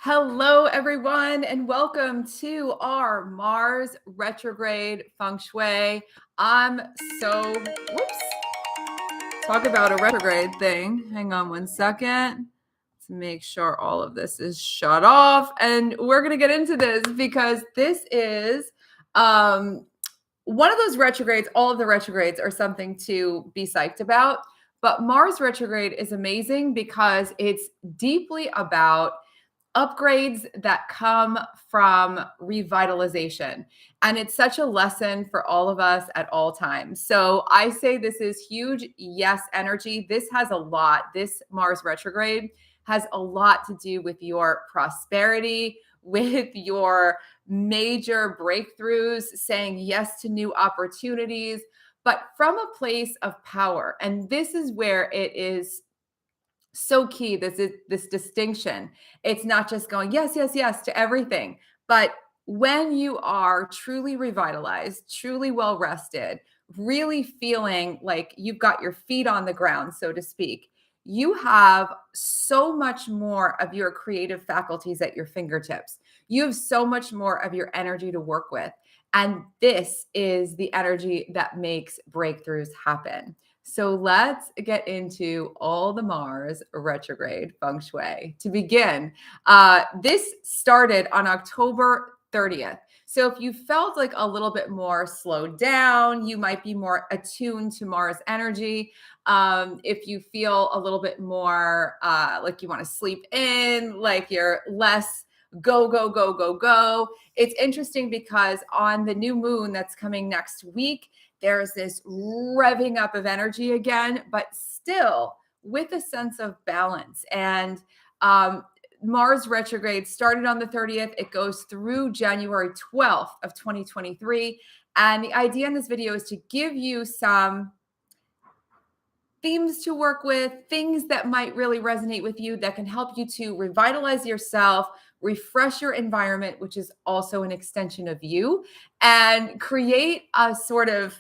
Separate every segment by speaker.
Speaker 1: Hello, everyone, and welcome to our Mars Retrograde Feng Shui. I'm so, whoops, talk about a retrograde thing. Hang on one second to make sure all of this is shut off. And we're going to get into this because this is one of those retrogrades. All of the retrogrades are something to be psyched about. But Mars retrograde is amazing because it's deeply about upgrades that come from revitalization. And it's such a lesson for all of us at all times. So I say this is huge yes energy. This has a lot, this Mars retrograde has a lot to do with your prosperity, with your major breakthroughs, saying yes to new opportunities, but from a place of power. And this is where it is so key. This distinction. It's not just going yes, yes, yes to everything, but when you are truly revitalized, truly well rested, really feeling like you've got your feet on the ground, so to speak, you have so much more of your creative faculties at your fingertips. You have so much more of your energy to work with. And this is the energy that makes breakthroughs happen. So let's get into all the Mars retrograde feng shui. To begin, this started on October 30th. So if you felt like a little bit more slowed down, you might be more attuned to Mars energy. If you feel a little bit more like you want to sleep in, like you're less go, go, go, go, go. It's interesting because on the new moon that's coming next week, there's this revving up of energy again, but still with a sense of balance. And Mars retrograde started on the 30th. It goes through January 12th of 2023. And the idea in this video is to give you some themes to work with, things that might really resonate with you that can help you to revitalize yourself, refresh your environment, which is also an extension of you, and create a sort of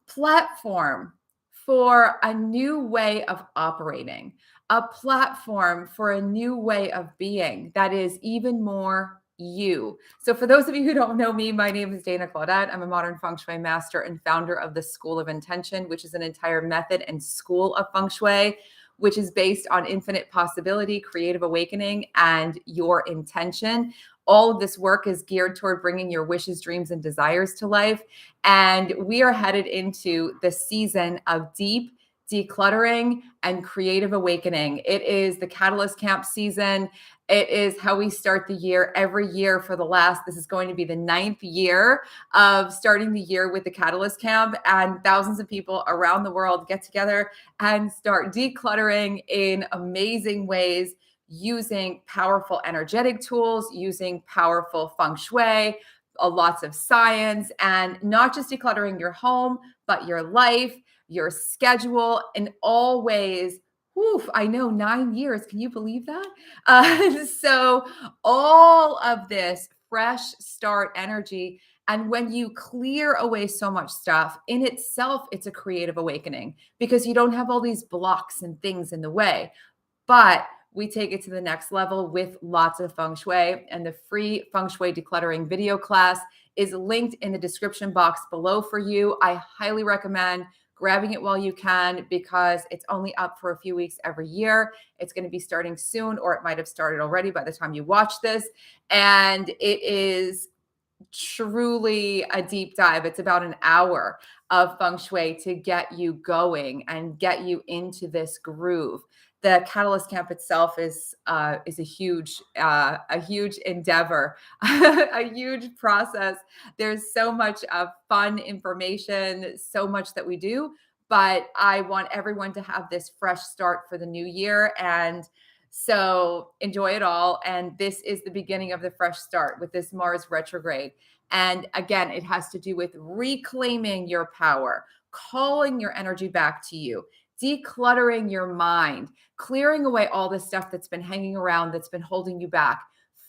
Speaker 1: platform for a new way of operating, a platform for a new way of being that is even more you. So for those of you who don't know me, my name is Dana Claudat. I'm a modern feng shui master and founder of the School of Intention, which is an entire method and school of feng shui, which is based on infinite possibility, creative awakening, and your intention. All of this work is geared toward bringing your wishes, dreams, and desires to life. And we are headed into the season of deep decluttering and creative awakening. It is the Catalyst Camp season. It is how we start the year every year for this is going to be the 9th year of starting the year with the Catalyst Camp, and thousands of people around the world get together and start decluttering in amazing ways, using powerful energetic tools, using powerful feng shui, lots of science, and not just decluttering your home, but your life, your schedule in all ways. Oof, I know 9 years. Can you believe that? So all of this fresh start energy. And when you clear away so much stuff in itself, it's a creative awakening because you don't have all these blocks and things in the way. But we take it to the next level with lots of feng shui, and the free feng shui decluttering video class is linked in the description box below for you. I highly recommend grabbing it while you can because it's only up for a few weeks every year. It's going to be starting soon, or it might have started already by the time you watch this. And it is truly a deep dive. It's about an hour of feng shui to get you going and get you into this groove. The Catalyst Camp itself is a huge endeavor, a huge process. There's so much of fun information, so much that we do, but I want everyone to have this fresh start for the new year. And so enjoy it all. And this is the beginning of the fresh start with this Mars retrograde. And again, it has to do with reclaiming your power, calling your energy back to you, decluttering your mind, clearing away all the stuff that's been hanging around, that's been holding you back,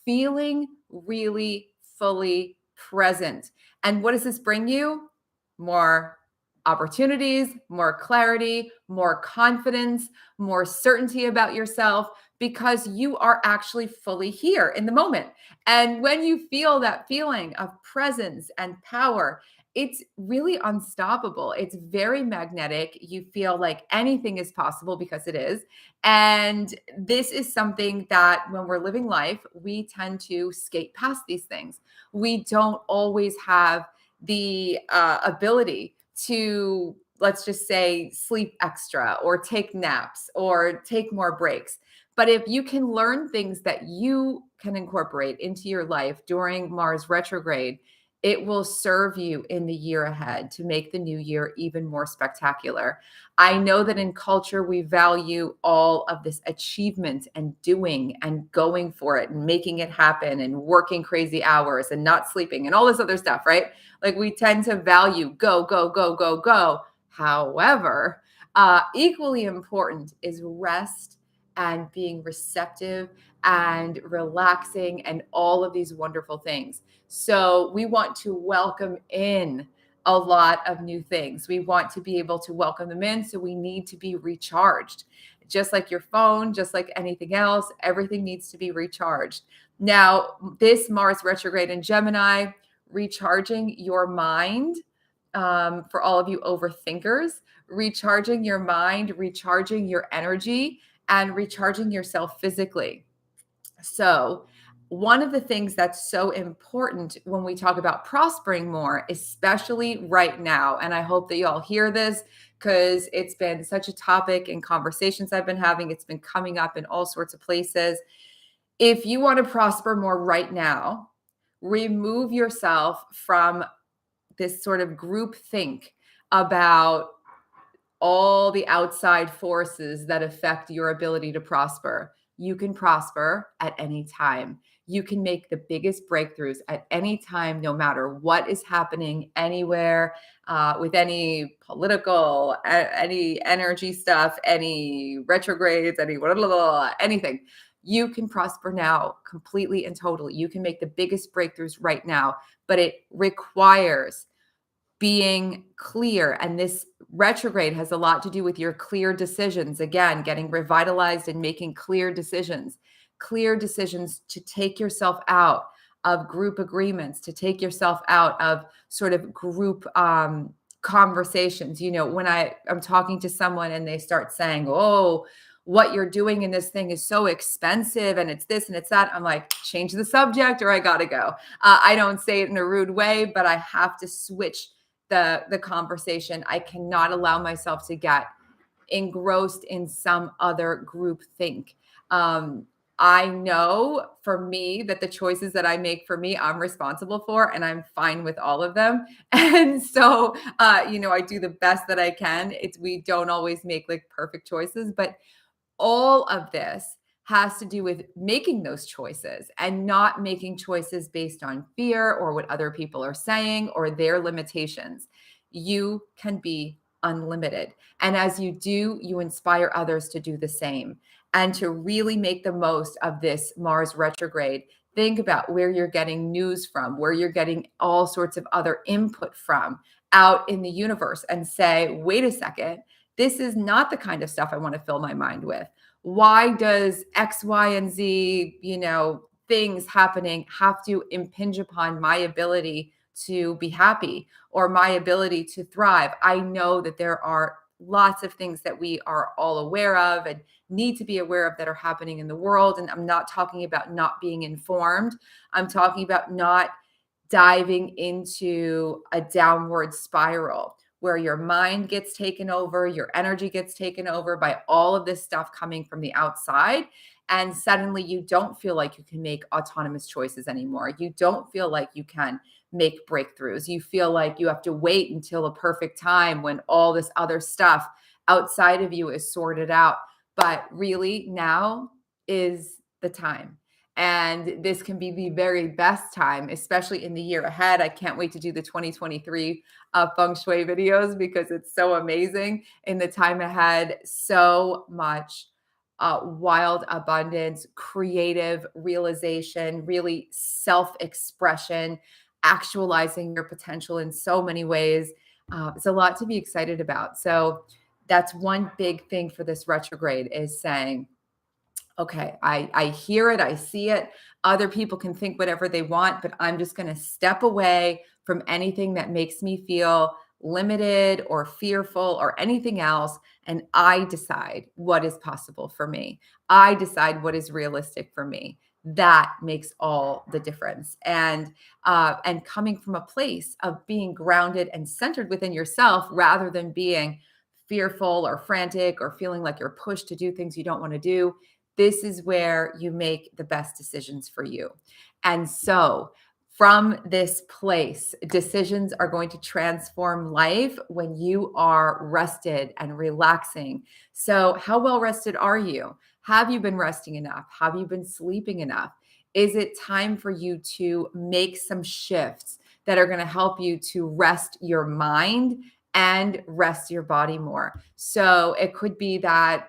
Speaker 1: feeling really fully present. And what does this bring you? More opportunities, more clarity, more confidence, more certainty about yourself, because you are actually fully here in the moment. And when you feel that feeling of presence and power, it's really unstoppable. It's very magnetic. You feel like anything is possible because it is. And this is something that when we're living life, we tend to skate past these things. We don't always have the ability to, let's just say, sleep extra or take naps or take more breaks. But if you can learn things that you can incorporate into your life during Mars retrograde, it will serve you in the year ahead to make the new year even more spectacular. I know that in culture, we value all of this achievement and doing and going for it and making it happen and working crazy hours and not sleeping and all this other stuff, right? Like we tend to value go, go, go, go, go. However, equally important is rest and being receptive and relaxing and all of these wonderful things. So we want to welcome in a lot of new things. We want to be able to welcome them in. So we need to be recharged. Just like your phone, just like anything else, everything needs to be recharged. Now, this Mars retrograde in Gemini, recharging your mind, for all of you overthinkers, recharging your mind, recharging your energy, and recharging yourself physically. So, one of the things that's so important when we talk about prospering more, especially right now, and I hope that you all hear this because it's been such a topic in conversations I've been having, it's been coming up in all sorts of places. If you want to prosper more right now, remove yourself from this sort of group think about all the outside forces that affect your ability to prosper. You can prosper at any time. You can make the biggest breakthroughs at any time, no matter what is happening anywhere, with any political, any energy stuff, any retrogrades, any blah, blah, blah, anything. You can prosper now completely and totally. You can make the biggest breakthroughs right now, but it requires being clear. And this retrograde has a lot to do with your clear decisions. Again, getting revitalized and making clear decisions to take yourself out of group agreements, to take yourself out of sort of group conversations. You know, when I'm talking to someone and they start saying, oh, what you're doing in this thing is so expensive and it's this and it's that, I'm like, change the subject or I gotta go. I don't say it in a rude way, but I have to switch the conversation. I cannot allow myself to get engrossed in some other group think. I know for me that the choices that I make for me, I'm responsible for, and I'm fine with all of them. And so, I do the best that I can. We don't always make like perfect choices, but all of this has to do with making those choices and not making choices based on fear or what other people are saying or their limitations. You can be unlimited. And as you do, you inspire others to do the same and to really make the most of this Mars retrograde. Think about where you're getting news from, where you're getting all sorts of other input from out in the universe and say, wait a second, this is not the kind of stuff I want to fill my mind with. Why does X, Y, and Z, things happening have to impinge upon my ability to be happy or my ability to thrive? I know that there are lots of things that we are all aware of and need to be aware of that are happening in the world. And I'm not talking about not being informed. I'm talking about not diving into a downward spiral where your mind gets taken over, your energy gets taken over by all of this stuff coming from the outside. And suddenly you don't feel like you can make autonomous choices anymore. You don't feel like you can make breakthroughs. You feel like you have to wait until a perfect time when all this other stuff outside of you is sorted out. But really, now is the time. And this can be the very best time, especially in the year ahead. I can't wait to do the 2023 Feng Shui videos because it's so amazing in the time ahead. So much wild abundance, creative realization, really self-expression, actualizing your potential in so many ways. It's a lot to be excited about. So that's one big thing for this retrograde is saying, okay, I hear it, I see it. Other people can think whatever they want, but I'm just going to step away from anything that makes me feel limited or fearful or anything else. And I decide what is possible for me. I decide what is realistic for me. That makes all the difference. And coming from a place of being grounded and centered within yourself rather than being fearful or frantic or feeling like you're pushed to do things you don't want to do, this is where you make the best decisions for you. And so, from this place, decisions are going to transform life when you are rested and relaxing. So, how well rested are you? Have you been resting enough? Have you been sleeping enough? Is it time for you to make some shifts that are going to help you to rest your mind and rest your body more? So, it could be that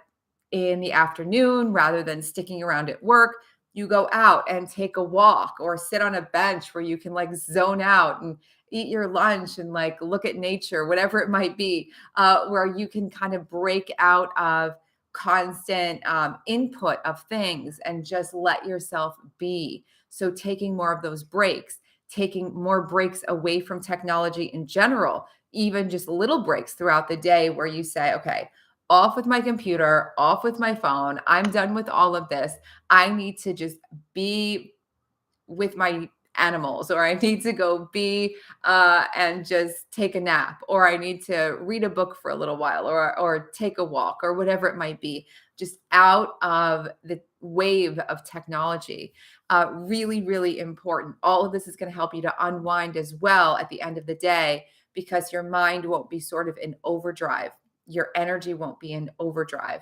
Speaker 1: in the afternoon, rather than sticking around at work, you go out and take a walk or sit on a bench where you can like zone out and eat your lunch and like look at nature, whatever it might be, where you can kind of break out of constant input of things and just let yourself be. So, taking more of those breaks, taking more breaks away from technology in general, even just little breaks throughout the day where you say, okay, off with my computer, off with my phone. I'm done with all of this. I need to just be with my animals, or I need to go be and just take a nap, or I need to read a book for a little while, or take a walk, or whatever it might be, just out of the wave of technology. Really, really important. All of this is going to help you to unwind as well at the end of the day because your mind won't be sort of in overdrive. Your energy won't be in overdrive.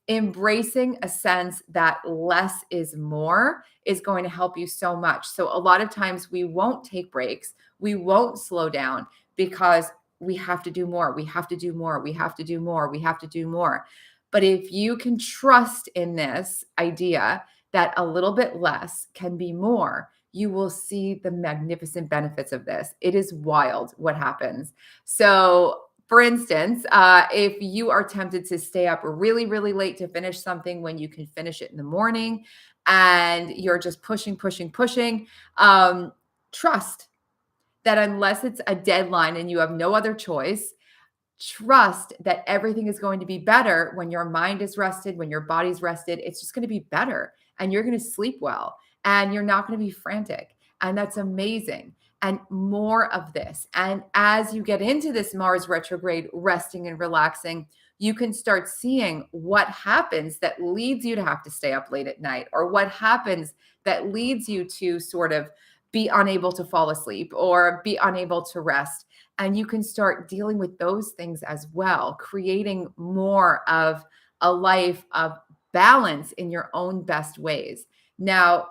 Speaker 1: Embracing a sense that less is more is going to help you so much. So, a lot of times we won't take breaks, we won't slow down because we have to do more, we have to do more, we have to do more, we have to do more. But if you can trust in this idea that a little bit less can be more, you will see the magnificent benefits of this. It is wild what happens. So, for instance, if you are tempted to stay up really, really late to finish something when you can finish it in the morning and you're just pushing, pushing, pushing, trust that unless it's a deadline and you have no other choice, trust that everything is going to be better when your mind is rested, when your body's rested. It's just going to be better and you're going to sleep well and you're not going to be frantic. And that's amazing. And more of this. And as you get into this Mars retrograde, resting and relaxing, you can start seeing what happens that leads you to have to stay up late at night, or what happens that leads you to sort of be unable to fall asleep or be unable to rest. And you can start dealing with those things as well, creating more of a life of balance in your own best ways. Now,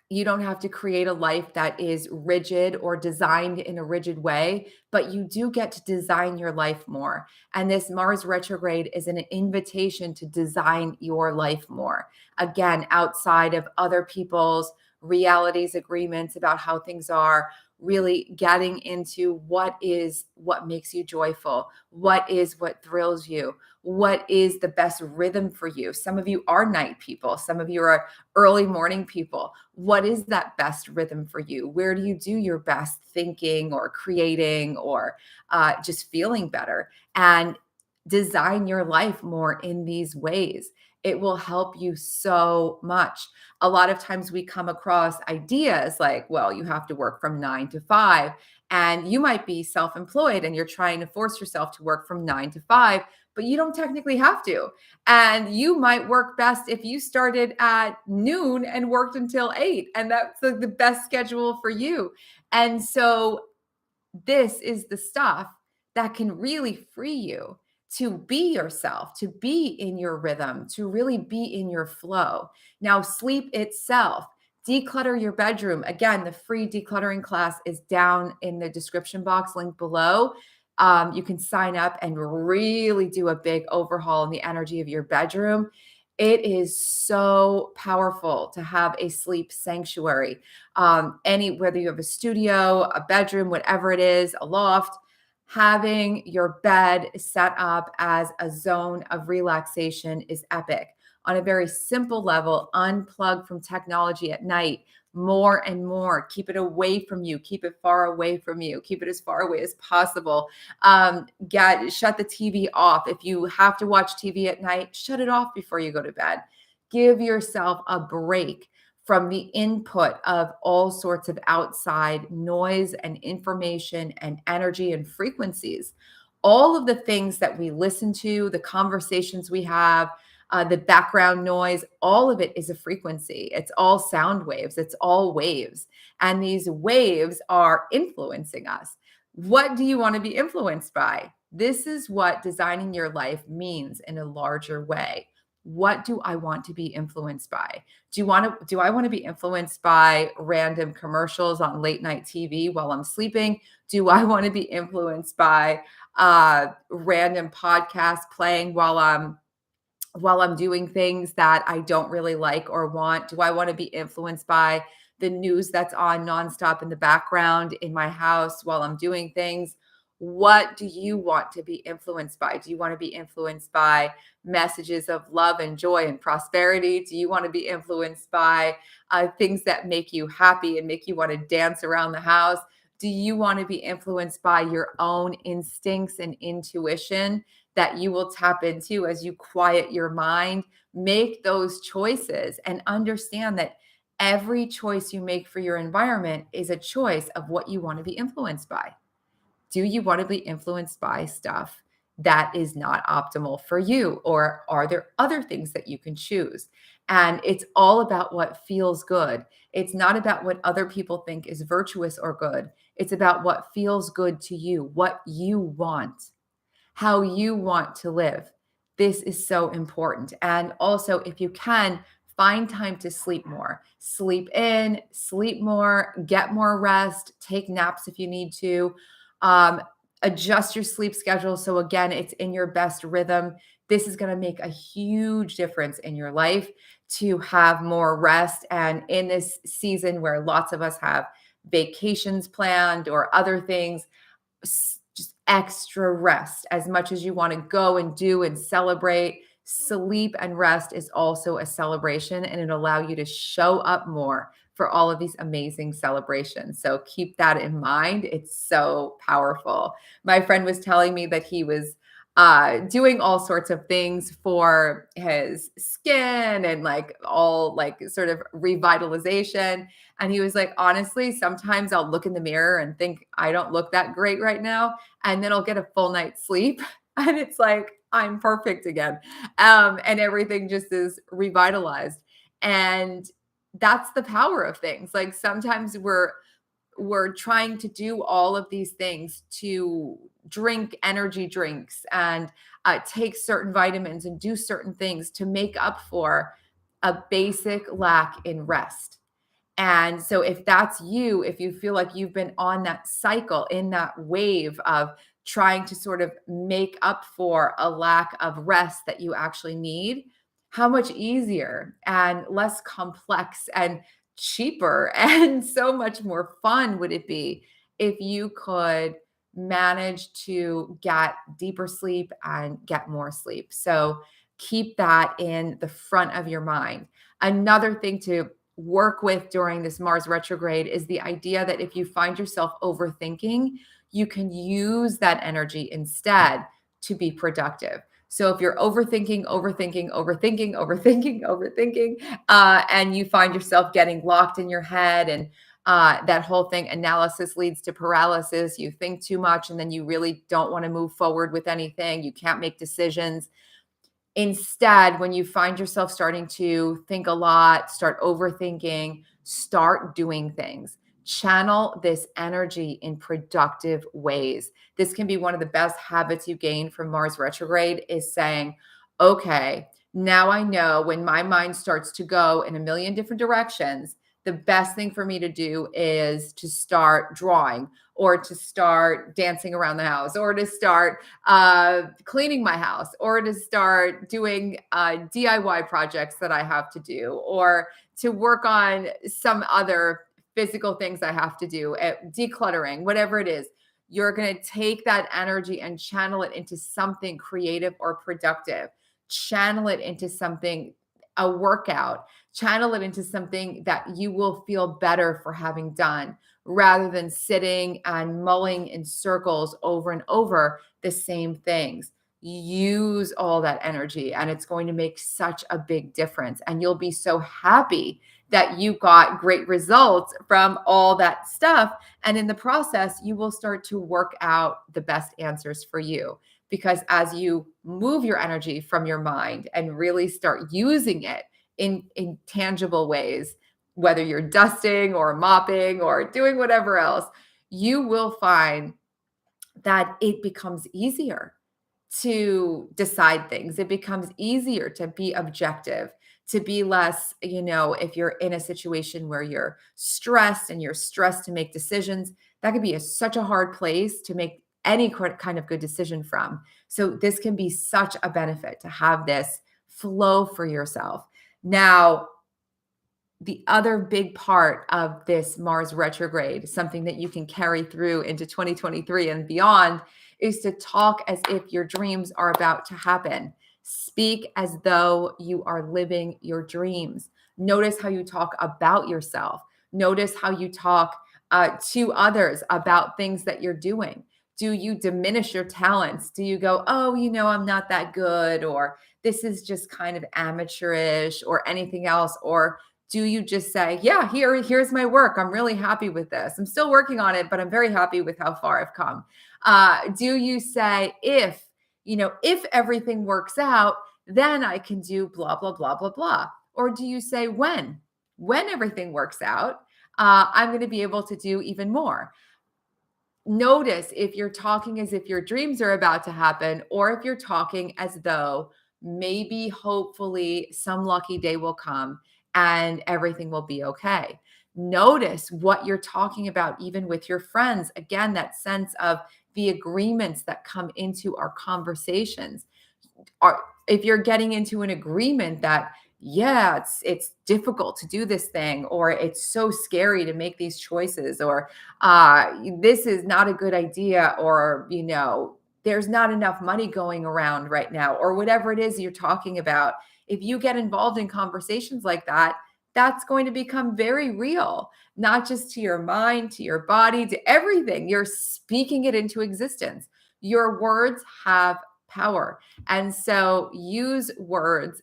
Speaker 1: you don't have to create a life that is rigid or designed in a rigid way, but you do get to design your life more. And this Mars retrograde is an invitation to design your life more. Again, outside of other people's realities, agreements about how things are, really getting into what makes you joyful, what thrills you, what is the best rhythm for you. Some of you are night people, some of you are early morning people. What is that best rhythm for you? Where do you do your best thinking or creating or just feeling better? And design your life more in these ways. It will help you so much. A lot of times we come across ideas like, well, you have to work from 9 to 5. And you might be self employed and you're trying to force yourself to work from 9 to 5, but you don't technically have to. And you might work best if you started at noon and worked until 8. And that's the best schedule for you. And so this is the stuff that can really free you to be yourself, to be in your rhythm, to really be in your flow. Now, sleep itself, declutter your bedroom. Again, the free decluttering class is down in the description box, link below. You can sign up and really do a big overhaul in the energy of your bedroom. It is so powerful to have a sleep sanctuary. Whether you have a studio, a bedroom, whatever it is, a loft, having your bed set up as a zone of relaxation is epic. on a very simple level, unplug from technology at night more and more. Keep it away from you. Keep it far away from you. Keep it as far away as possible. Shut the TV off. If you have to watch TV at night, shut it off before you go to bed. Give yourself a break from the input of all sorts of outside noise and information and energy and frequencies. All of the things that we listen to, the conversations we have, the background noise, all of it is a frequency. It's all sound waves. It's all waves. And these waves are influencing us. What do you want to be influenced by? This is what designing your life means in a larger way. What do I want to be influenced by? Do I want to be influenced by random commercials on late night TV while I'm sleeping? Do I want to be influenced by random podcasts playing while I'm doing things that I don't really like or want? Do I want to be influenced by the news that's on nonstop in the background in my house while I'm doing things? What do you want to be influenced by? Do you want to be influenced by messages of love and joy and prosperity? Do you want to be influenced by things that make you happy and make you want to dance around the house? Do you want to be influenced by your own instincts and intuition that you will tap into as you quiet your mind? Make those choices and understand that every choice you make for your environment is a choice of what you want to be influenced by. Do you want to be influenced by stuff that is not optimal for you? Or are there other things that you can choose? And it's all about what feels good. It's not about what other people think is virtuous or good. It's about what feels good to you, what you want, how you want to live. This is so important. And also, if you can, find time to sleep more. Sleep in, sleep more, get more rest, take naps if you need to. Adjust your sleep schedule. So again, it's in your best rhythm. This is going to make a huge difference in your life to have more rest. And in this season where lots of us have vacations planned or other things, just extra rest as much as you want to go and do and celebrate. Sleep and rest is also a celebration, and it'll allow you to show up more for all of these amazing celebrations. So keep that in mind. It's so powerful. My friend was telling me that he was doing all sorts of things for his skin and like all like sort of revitalization. And he was like, honestly, sometimes I'll look in the mirror and think I don't look that great right now. And then I'll get a full night's sleep. And it's like, I'm perfect again. And everything just is revitalized. And that's the power of things. Like sometimes we're trying to do all of these things to drink energy drinks and take certain vitamins and do certain things to make up for a basic lack in rest. And so if that's you, if you feel like you've been on that cycle, in that wave of trying to sort of make up for a lack of rest that you actually need, how much easier and less complex and cheaper and so much more fun would it be if you could manage to get deeper sleep and get more sleep? So keep that in the front of your mind. Another thing to work with during this Mars retrograde is the idea that if you find yourself overthinking, you can use that energy instead to be productive. So if you're overthinking, and you find yourself getting locked in your head and that whole thing, analysis leads to paralysis, you think too much and then you really don't want to move forward with anything, you can't make decisions. Instead, when you find yourself starting to think a lot, start overthinking, start doing things. Channel this energy in productive ways. This can be one of the best habits you gain from Mars retrograde is saying, okay, now I know when my mind starts to go in a million different directions, the best thing for me to do is to start drawing or to start dancing around the house or to start cleaning my house or to start doing DIY projects that I have to do or to work on some other physical things I have to do, decluttering, whatever it is. You're going to take that energy and channel it into something creative or productive. Channel it into something a workout, channel it into something that you will feel better for having done rather than sitting and mulling in circles over and over the same things. Use all that energy, and it's going to make such a big difference. And you'll be so happy that you got great results from all that stuff. And in the process, you will start to work out the best answers for you. Because as you move your energy from your mind and really start using it in tangible ways, whether you're dusting or mopping or doing whatever else, you will find that it becomes easier to decide things. It becomes easier to be objective, to be less, if you're in a situation where you're stressed and you're stressed to make decisions, that could be such a hard place to make any kind of good decision from. So this can be such a benefit to have this flow for yourself. Now, the other big part of this Mars retrograde, something that you can carry through into 2023 and beyond, is to talk as if your dreams are about to happen. Speak as though you are living your dreams. Notice how you talk about yourself. Notice how you talk to others about things that you're doing. Do you diminish your talents? Do you go, oh, I'm not that good, or this is just kind of amateurish, or anything else? Or do you just say, yeah, here's my work. I'm really happy with this. I'm still working on it, but I'm very happy with how far I've come. Do you say, if everything works out, then I can do blah, blah, blah, blah, blah. Or do you say, when everything works out, I'm going to be able to do even more. Notice if you're talking as if your dreams are about to happen, or if you're talking as though maybe, hopefully, some lucky day will come and everything will be okay. Notice what you're talking about, even with your friends. Again, that sense of the agreements that come into our conversations. If you're getting into an agreement that, yeah, it's difficult to do this thing, or it's so scary to make these choices, or this is not a good idea, or there's not enough money going around right now, or whatever it is you're talking about. If you get involved in conversations like that, that's going to become very real, not just to your mind, to your body, to everything. You're speaking it into existence. Your words have power. And so use words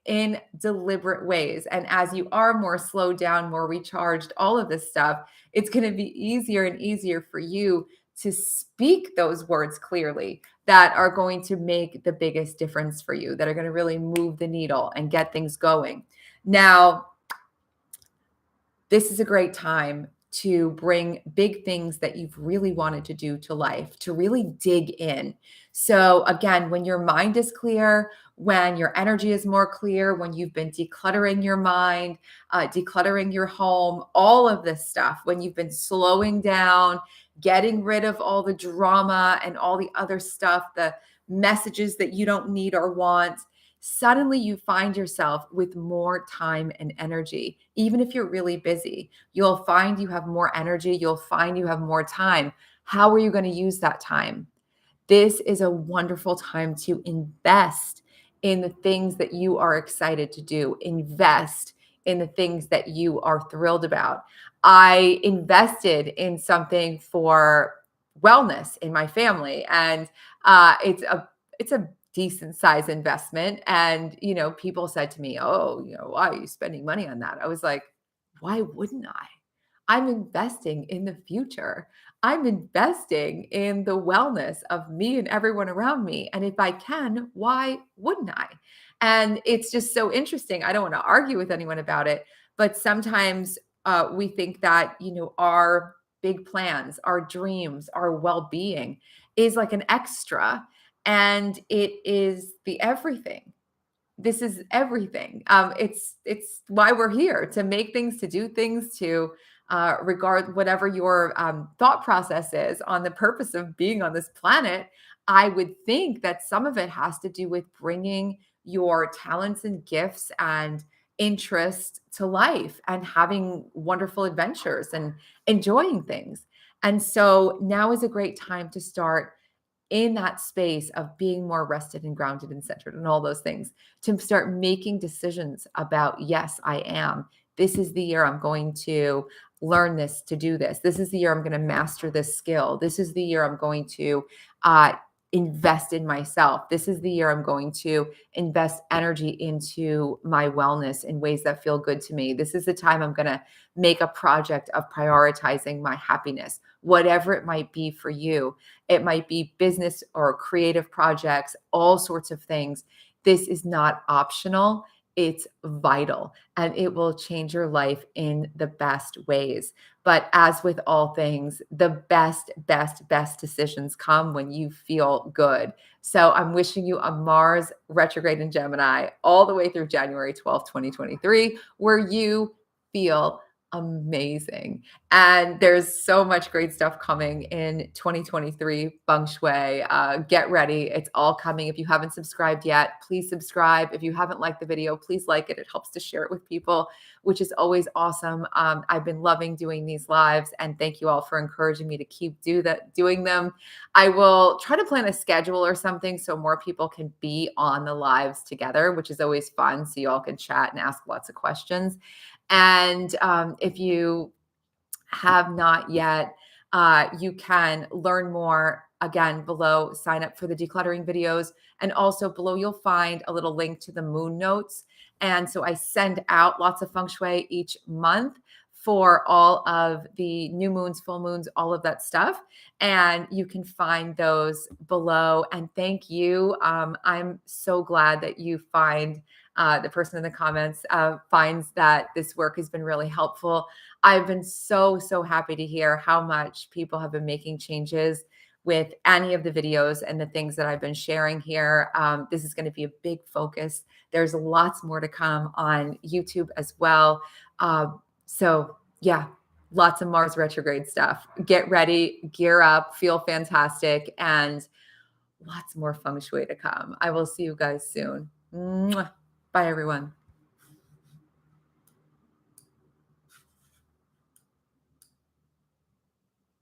Speaker 1: in deliberate ways. And as you are more slowed down, more recharged, all of this stuff, it's going to be easier and easier for you to speak those words clearly that are going to make the biggest difference for you, that are going to really move the needle and get things going. Now, this is a great time to bring big things that you've really wanted to do to life, to really dig in. So again, when your mind is clear, when your energy is more clear, when you've been decluttering your mind, decluttering your home, all of this stuff, when you've been slowing down, getting rid of all the drama and all the other stuff, the messages that you don't need or want, suddenly you find yourself with more time and energy. Even if you're really busy, you'll find you have more energy. You'll find you have more time. How are you going to use that time? This is a wonderful time to invest in the things that you are excited to do. Invest in the things that you are thrilled about. I invested in something for wellness in my family, and it's a decent size investment. And, people said to me, oh, why are you spending money on that? I was like, why wouldn't I? I'm investing in the future. I'm investing in the wellness of me and everyone around me. And if I can, why wouldn't I? And it's just so interesting. I don't want to argue with anyone about it, but sometimes we think that, our big plans, our dreams, our well-being is like an extra, and it is the everything. This is everything. It's why we're here, to make things, to do things, to regard whatever your thought process is on the purpose of being on this planet. I would think that some of it has to do with bringing your talents and gifts and interest to life, and having wonderful adventures and enjoying things. And so now is a great time to start in that space of being more rested and grounded and centered and all those things, to start making decisions about, yes, I am. This is the year I'm going to learn this, to do this. This is the year I'm going to master this skill. This is the year I'm going to uh, invest in myself. This is the year I'm going to invest energy into my wellness in ways that feel good to me. This is the time I'm going to make a project of prioritizing my happiness, whatever it might be for you. It might be business or creative projects, all sorts of things. This is not optional. It's vital, and it will change your life in the best ways. But as with all things, the best decisions come when you feel good. So I'm wishing you a Mars retrograde in Gemini all the way through January 12th, 2023, where you feel amazing. And there's so much great stuff coming in 2023 Feng Shui. Get ready. It's all coming. If you haven't subscribed yet, please subscribe. If you haven't liked the video, please like it. It helps to share it with people, which is always awesome. I've been loving doing these lives, and thank you all for encouraging me to keep doing them. I will try to plan a schedule or something so more people can be on the lives together, which is always fun. So you all can chat and ask lots of questions. And if you have not yet, you can learn more again below. Sign up for the decluttering videos. And also below, you'll find a little link to the moon notes. And so I send out lots of feng shui each month for all of the new moons, full moons, all of that stuff. And you can find those below. And thank you. I'm so glad that you find the person in the comments finds that this work has been really helpful. I've been so happy to hear how much people have been making changes with any of the videos and the things that I've been sharing here. This is going to be a big focus. There's lots more to come on YouTube as well. So yeah, lots of Mars retrograde stuff. Get ready, gear up, feel fantastic, and lots more feng shui to come. I will see you guys soon. Mwah. Bye, everyone.